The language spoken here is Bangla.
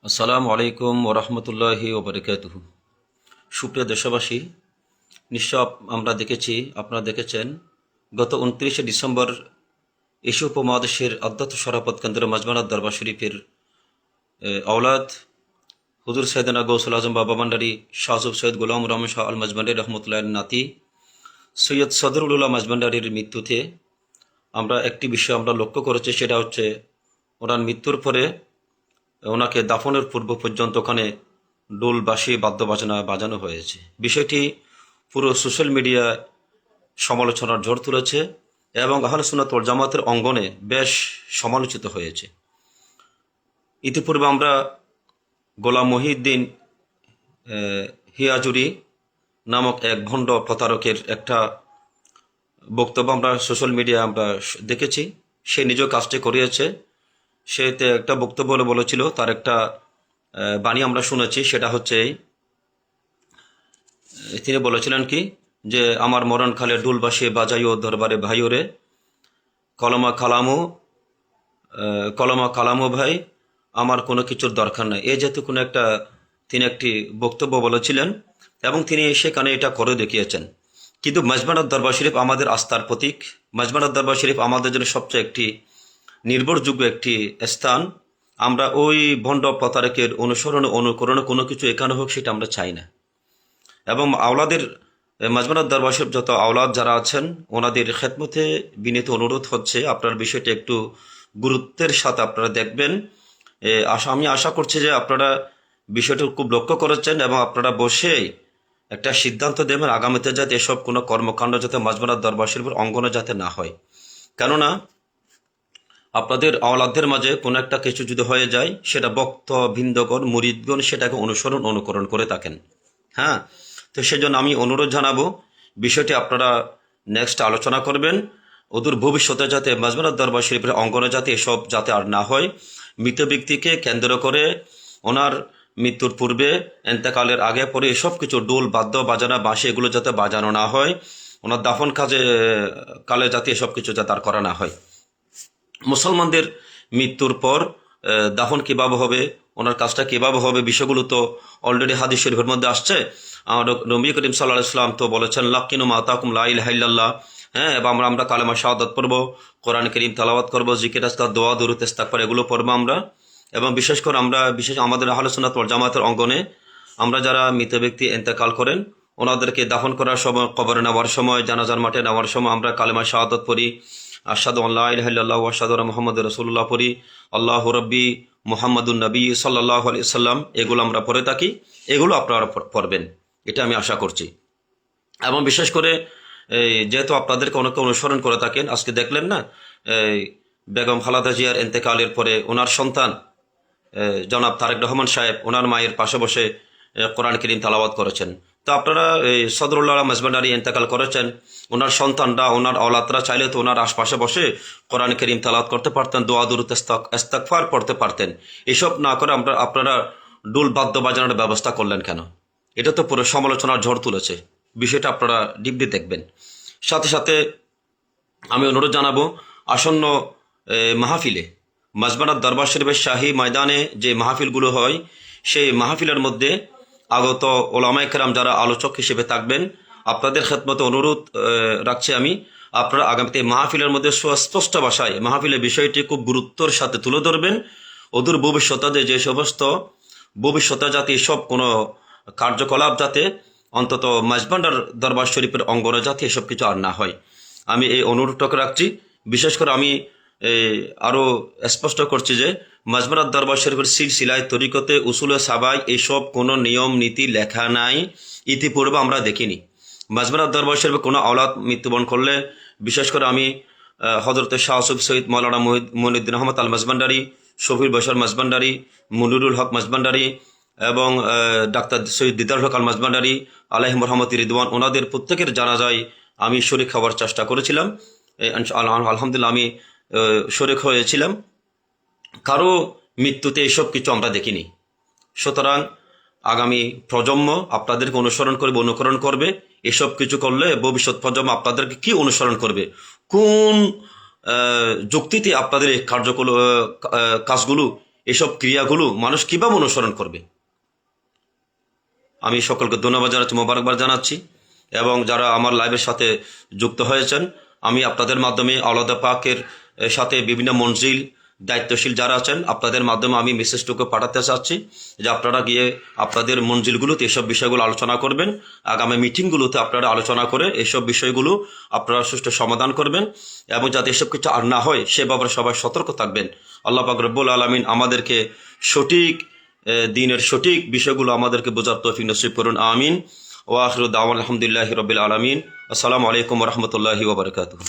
আসসালামু আলাইকুম ওরহমতুল্লাহি ওবরকাতুহু। সুপ্রিয় দেশবাসী, নিশ্চয় আমরা দেখেছি, আপনারা দেখেছেন, গত 29শে ডিসেম্বর এশিয়া উপমহাদেশের অধ্যক্ষ শরাফত কেন্দ্র মাজমানাত দরবার শরীফের আওলাদ হুজুর সৈয়দনা গৌসুল আজম বাবা ভান্ডারী শাহজুব সৈয়দ গোলাম রহমান শাহ আল মাজমান্ডারি রহমতুল্লাহ নাতি সৈয়দ সদরুল উলামা মাজমান্ডারির মৃত্যুতে আমরা একটি বিষয় আমরা লক্ষ্য করেছি, সেটা হচ্ছে ওনার মৃত্যুর পরে ওনাকে দাফনের পূর্ব পর্যন্ত ওখানে ডোল বাঁশি বাদ্য বাজনা বাজানো হয়েছে। বিষয়টি পুরো সোশ্যাল মিডিয়া সমালোচনার ঝড় তুলেছে এবং আহলে সুন্নাত ওয়াল জামাতের অঙ্গনে বেশ সমালোচিত হয়েছে। ইতিপূর্বে আমরা গোলাম মহিউদ্দিন হিয়াজুরি নামক এক ভণ্ড প্রতারকের একটা বক্তব্য আমরা সোশ্যাল মিডিয়া আমরা দেখেছি। সে নিজ কাজটি করিয়েছে। সে একটা বক্তব্য বলেছিল, তার একটা বাণী আমরা শুনেছি, সেটা হচ্ছে তিনি বলেছিলেন কি, যে আমার মরণকালে ডুল বাসিয়ে বাজাইও দরবারে ভাইওরে, কলমা কালামো কলমা কালামো ভাই, আমার কোনো কিছুর দরকার নাই। এই যেহেতু কোনো একটা তিনি একটি বক্তব্য বলেছিলেন এবং তিনি সেখানে এটা করে দেখিয়েছেন। কিন্তু মাজমানাত দরবার শরীফ আমাদের আস্থার প্রতীক। মাজমানাত দরবার শরীফ আমাদের জন্য সবচেয়ে একটি নির্ভরযোগ্য একটি স্থান। আমরা ওই ভণ্ড প্রতারকের অনুসরণে অনুকরণে কোনো কিছু এখানে হোক সেটা আমরা চাই না। এবং আওলাদের মাজমানাত দরবার শরীফ যত আওলাদ যারা আছেন ওনাদের খেদমতে বিনীত অনুরোধ হচ্ছে, আপনার বিষয়টা একটু গুরুত্বের সাথে আপনারা দেখবেন। আমি আশা করছি যে আপনারা বিষয়টা খুব লক্ষ্য করেছেন এবং আপনারা বসে একটা সিদ্ধান্ত দেবেন আগামীতে যাতে এসব কোনো কর্মকাণ্ড যাতে মাজমানাত দরবার শরীফের অঙ্গনে যাতে না হয়। কেননা আপনাদের আওলাদদের মাঝে কোনো একটা কিছু যদি হয়ে যায়, সেটা বক্ত ভিন্দগণ মুরিদগণ সেটাকে অনুকরণ করে থাকেন। হ্যাঁ, তো সেজন্য আমি অনুরোধ জানাবো বিষয়টি আপনারা নেক্সট আলোচনা করবেন। অদূর ভবিষ্যতে যাতে মাজমানাত দরবার শরীফের অঙ্গনে যাতে এসব যাতে আর না হয়। মৃত ব্যক্তিকে কেন্দ্র করে ওনার মৃত্যুর পূর্বে এন্তেকালের আগে পরে এসব কিছু ডোল বাদ্য বাজানা বাঁশি এগুলো যাতে বাজানো না হয়। ওনার দাফন কালে যাতে এসব কিছু যাতে আর করা না হয়। মুসলমানদের মৃত্যুর পর দাফন কিভাবে হবে, ওনার কাজটা কিভাবে হবে, বিষয়গুলো তো অলরেডি হাদিস শরীফের মধ্যে আসছে। নবী করিম সাল্লাল্লাহু আলাইহি ওয়াসাল্লাম তো বলেছেন, লাক্কিনু মা আতাকুম লা ইলাহা ইল্লাল্লাহ। হ্যাঁ, এবং আমরা কালেমা শাহাদাত পড়বো, কোরআন কারীম তেলাওয়াত করবো, জিকির আজকার, দোয়া দুরূদ ইস্তিগফার এগুলো পড়বো আমরা। এবং বিশেষ করে বিশেষ আমাদের আহলে সুন্নাত ওয়াল জামাতের অঙ্গনে আমরা যারা মৃত ব্যক্তি ইন্তেকাল করেন ওনাদেরকে দাফন করার সময়, কবরে নেওয়ার সময়, জানাজার মাঠে নেওয়ার সময় আমরা কালেমা শাহাদাত পড়ি, আশহাদু আল্লা ইলাহা ইল্লাল্লাহ ওয়া আশহাদু আন্না মুহাম্মাদুর রাসূলুল্লাহ পড়ি, আল্লাহু রাব্বি মুহাম্মাদুন নবী সাল্লাল্লাহু আলাইহি সাল্লাম, এগুলো আমরা পড়ে থাকি। এগুলো আপনারা পড়বেন, এটা আমি আশা করছি। এবং বিশেষ করে যেহেতু আপনাদেরকে অনেকে অনুসরণ করে থাকেন, আজকে দেখলেন না বেগম খালেদা জিয়ার ইন্তেকালের পরে ওনার সন্তান জনাব তারেক রহমান সাহেব ওনার মায়ের পাশে বসে কোরআন কারীম তেলাওয়াত করেছেন। তো আপনারা সদরুল্লাহ মাজমান্ডারি ইন্তেকাল করেছেন, ওনার সন্তানরা ওনার আওলাদরা চাইলে তো ওনার আশপাশে বসে কোরআন কারীম তেলাওয়াত করতে পারতেন, দোয়া দুরূদ ইস্তিগফার পড়তে পারতেন। এসব না করে আপনারা ডোল বাদ্য বাজানোর ব্যবস্থা করলেন কেন? এটা তো পুরো সমালোচনার ঝড় তুলেছে। বিষয়টা আপনারা ডিপলি দেখবেন। সাথে সাথে আমি অনুরোধ জানাবো, আসন্ন মাহফিলে মাজমানাত দরবার শরীফের শাহী ময়দানে যে মাহফিলগুলো হয়, সেই মাহফিলের মধ্যে আগত ওলামায়ে কেরাম যারা আলোচক হিসেবে থাকবেন, আপনাদের খেদমতে অনুরোধ রাখছি আমি, আপনারা আগামীতে মাহফিলের মধ্যে সুস্পষ্ট ভাষায় মাহফিলের বিষয়টি খুব গুরুত্বের সাথে তুলে ধরবেন। অদূর ভবিষ্যতে যে সমস্ত ভবিষ্যতে যাতে এসব কোনো কার্যকলাপ যাতে অন্তত মাজমান্ডার দরবার শরীফের অঙ্গনে যাতে এসব কিছু আর না হয়, আমি এই অনুরোধটাকে রাখছি। বিশেষ করে আমি আরও স্পষ্ট করছি যে মাজমানাত দরবার শরীফের সিলসিলায় তরিকতে উসুলে সাবাই এসব কোনো নিয়ম নীতি লেখা নাই, ইতিপূর্বে আমরা দেখিনি। মাজমানাত দরবার শরীফে কোনো আওলাদ মৃত্যুবরণ করলে, বিশেষ করে আমি হজরত শাহ আসফ সৈয়দ মৌলানা মঈনুদ্দিন আহমদ আল মাজমান্ডারি, শফির বশর মাজমান্ডারি, মুনিরুল হক মাজমান্ডারি এবং ডাক্তার সৈয়দ দিদার হক আল মাজমান্ডারি আলাইহিম রহমতি রিদওয়ান, ওনাদের প্রত্যেকের জানাজায় আমি শরীক হওয়ার চেষ্টা করেছিলাম। আলহামদুলিল্লাহ আমি শরীক হয়েছিলাম। কারো মৃত্যুতে এসব কিছু আমরা দেখিনি। সুতরাং আগামী প্রজন্ম আপনাদেরকে অনুকরণ করবে। এসব কিছু করলে ভবিষ্যৎ প্রজন্ম আপনাদেরকে কি অনুসরণ করবে, কোন যুক্তিতে আপনাদের এই কাজগুলো এসব ক্রিয়াগুলো মানুষ কীভাবে অনুসরণ করবে। আমি সকলকে ধন্যবাদ জানাচ্ছি, মোবারকবাদ জানাচ্ছি, এবং যারা আমার লাইভের সাথে যুক্ত হয়েছেন, আমি আপনাদের মাধ্যমে আওলাদ পাকের সাথে বিভিন্ন মঞ্জিল দায়িত্বশীল যারা আছেন, আপনাদের মাধ্যমে আমি মেসেজটুকু পাঠাতে চাচ্ছি যে আপনারা গিয়ে আপনাদের মঞ্জিলগুলোতে এসব বিষয়গুলো আলোচনা করবেন। আগামী মিটিংগুলোতে আপনারা আলোচনা করে এসব বিষয়গুলো আপনারা সুষ্ঠু সমাধান করবেন, এবং যাতে এসব কিছু আর না হয় সে ব্যাপারে সবাই সতর্ক থাকবেন। আল্লাহ পাক রব্বুল আলামিন আমাদেরকে সঠিক দিনের সঠিক বিষয়গুলো আমাদেরকে বোঝার তৌফিক নসিব করুন, আমিন। ওয়া আখিরু দাওয়ানা আলহামদুলিল্লাহি রাব্বিল আলামিন। আসসালামু আলাইকুম ওয়া রাহমাতুল্লাহি ওয়া বারাকাতুহু।